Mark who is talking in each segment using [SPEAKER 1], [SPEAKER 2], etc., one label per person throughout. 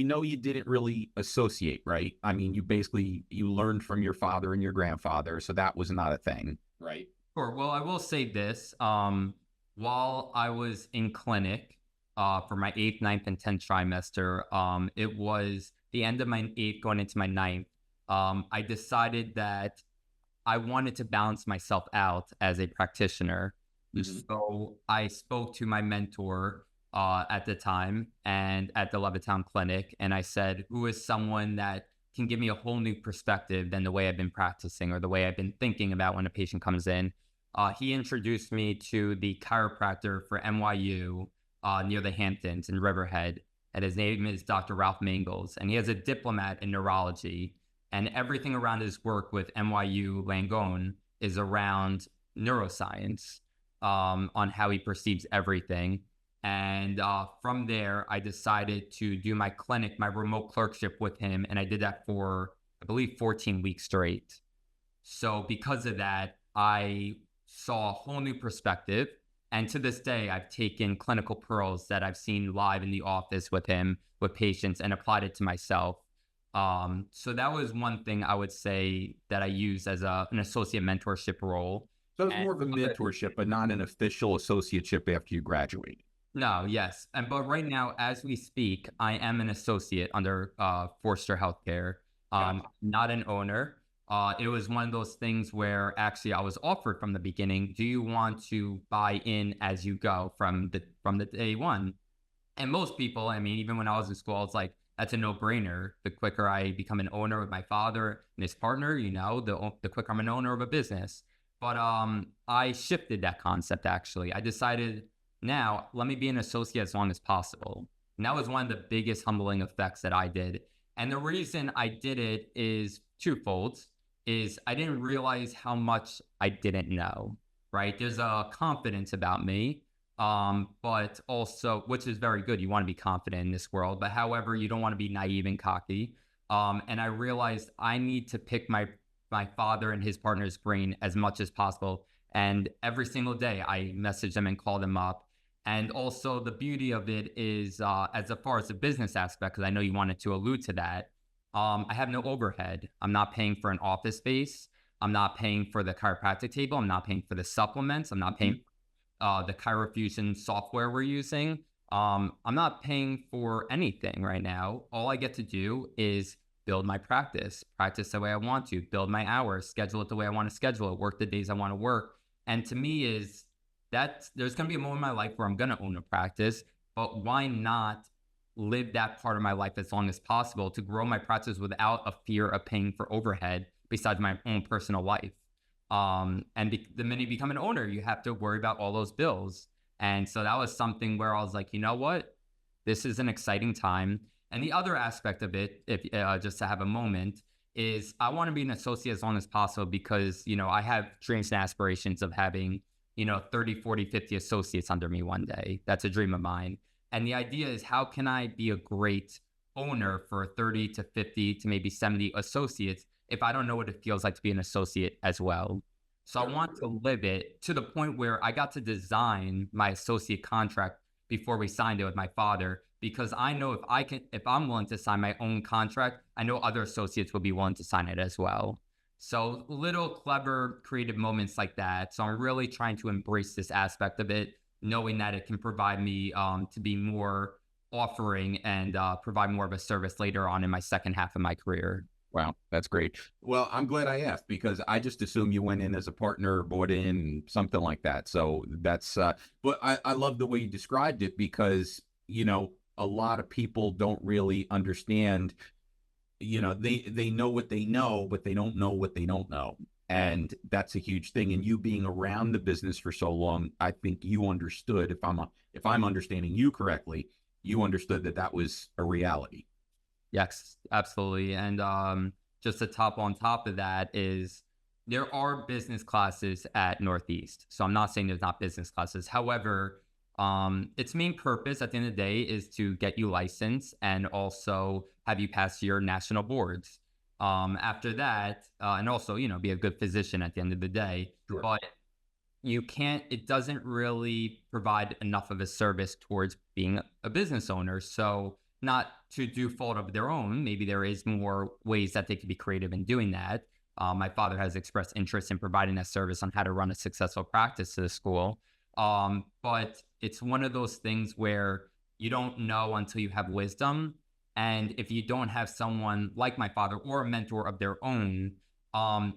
[SPEAKER 1] know you didn't really associate, right? I mean, you learned from your father and your grandfather, so that was not a thing, right?
[SPEAKER 2] Sure. Well, I will say this. While I was in clinic for my eighth, ninth, and 10th trimester, it was the end of my eighth going into my ninth. I decided that I wanted to balance myself out as a practitioner.
[SPEAKER 1] Mhm.
[SPEAKER 2] So I spoke to my mentor at the time and at the Levittown Clinic, and I said, who is someone that can give me a whole new perspective than the way I've been practicing or the way I've been thinking about when a patient comes in? He introduced me to the chiropractor for NYU near the Hamptons in Riverhead, and his name is Dr. Ralph Mangels, and he has a diplomat in neurology, and everything around his work with NYU Langone is around neuroscience, on how he perceives everything. And from there, I decided to do my clinic, my remote clerkship with him. And I did that for, I believe, 14 weeks straight. So because of that, I saw a whole new perspective. And to this day, I've taken clinical pearls that I've seen live in the office with him, with patients, and applied it to myself. So that was one thing I would say that I use as an associate mentorship role.
[SPEAKER 1] So it's
[SPEAKER 2] And
[SPEAKER 1] more of a mentorship, but not an official associateship after you graduate.
[SPEAKER 2] no, yes. And but right now, as we speak, I am an associate under Forster Healthcare,
[SPEAKER 1] Gotcha.
[SPEAKER 2] not an owner. It was one of those things where actually I was offered from the beginning, do you want to buy in as you go from the day one? And most people, I mean, even when I was in school, I was like, that's a no-brainer. The quicker I become an owner with my father and his partner, the quicker I'm an owner of a business. But I shifted that concept actually. I decided now let me be an associate as long as possible. And that was one of the biggest humbling effects that I did. And the reason I did it is twofold. Is I didn't realize how much I didn't know. Right? There's a confidence about me, but also, which is very good. You want to be confident in this world, but however, you don't want to be naive and cocky. And I realized I need to pick my father and his partner's brain as much as possible. And every single day, I message them and call them up. And also, the beauty of it is, as far as the business aspect, because I know you wanted to allude to that. I have no overhead. I'm not paying for an office space. I'm not paying for the chiropractic table. I'm not paying for the supplements. I'm not paying
[SPEAKER 1] Mhm.
[SPEAKER 2] the chirofusion software we're using. I'm not paying for anything right now. All I get to do is build my practice the way I want to, build my hours, schedule it the way I want to schedule it, work the days I want to work. And to me is that there's going to be a moment in my life where I'm going to own a practice, but why not live that part of my life as long as possible to grow my practice without a fear of paying for overhead besides my own personal life? The minute you become an owner, you have to worry about all those bills. And so that was something where I was like, you know what? This is an exciting time. And the other aspect of it, if just to have a moment, is I want to be an associate as long as possible because, I have dreams and aspirations of having, 30, 40, 50 associates under me one day. That's a dream of mine. And the idea is how can I be a great owner for 30 to 50 to maybe 70 associates if I don't know what it feels like to be an associate as well? So I
[SPEAKER 1] Sure.
[SPEAKER 2] want to live it to the point where I got to design my associate contract before we signed it with my father because I know if I'm willing to sign my own contract, I know other associates will be willing to sign it as well. So little clever creative moments like that. So I'm really trying to embrace this aspect of it, knowing that it can provide me to be more offering and provide more of a service later on in my second half of my career.
[SPEAKER 1] Wow, that's great. Well, I'm glad I asked because I just assumed you went in as a partner, bought in, something like that. So but I love the way you described it because, a lot of people don't really understand, they know what they know, but they don't know what they don't know. And that's a huge thing. And you being around the business for so long, I think you understood, if I'm understanding you correctly, you understood that that was a reality.
[SPEAKER 2] Yes, absolutely. And just to top on top of that is there are business classes at Northeast. So I'm not saying there's not business classes. However, its main purpose at the end of the day is to get you licensed and also have you pass your national boards. After that, and also, be a good physician at the end of the day.
[SPEAKER 1] Sure.
[SPEAKER 2] But it doesn't really provide enough of a service towards being a business owner. So not to do fault of their own, maybe there is more ways that they could be creative in doing that. My father has expressed interest in providing that service on how to run a successful practice to the school. But it's one of those things where you don't know until you have wisdom. And if you don't have someone like my father or a mentor of their own,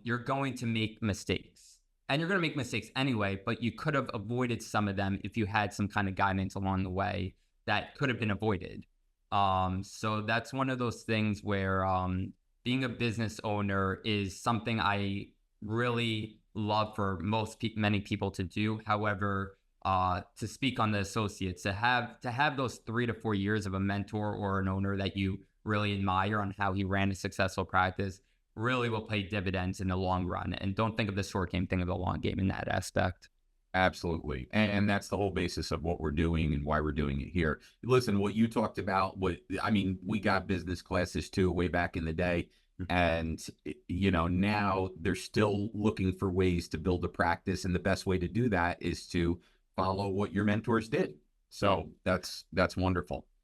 [SPEAKER 2] you're going to make mistakes. And you're going to make mistakes anyway, but you could have avoided some of them if you had some kind of guidance along the way that could have been avoided. So that's one of those things where being a business owner is something I really love for many people to do. However, to speak on the associates, to have those 3 to 4 years of a mentor or an owner that you really admire on how he ran a successful practice really will pay dividends in the long run. And don't think of the short game, think of the long game in that aspect.
[SPEAKER 1] Absolutely. And that's the whole basis of what we're doing and why we're doing it here. Listen, what you talked about, we got business classes too, way back in the day. And, now they're still looking for ways to build a practice. And the best way to do that is to follow what your mentors did. So that's wonderful.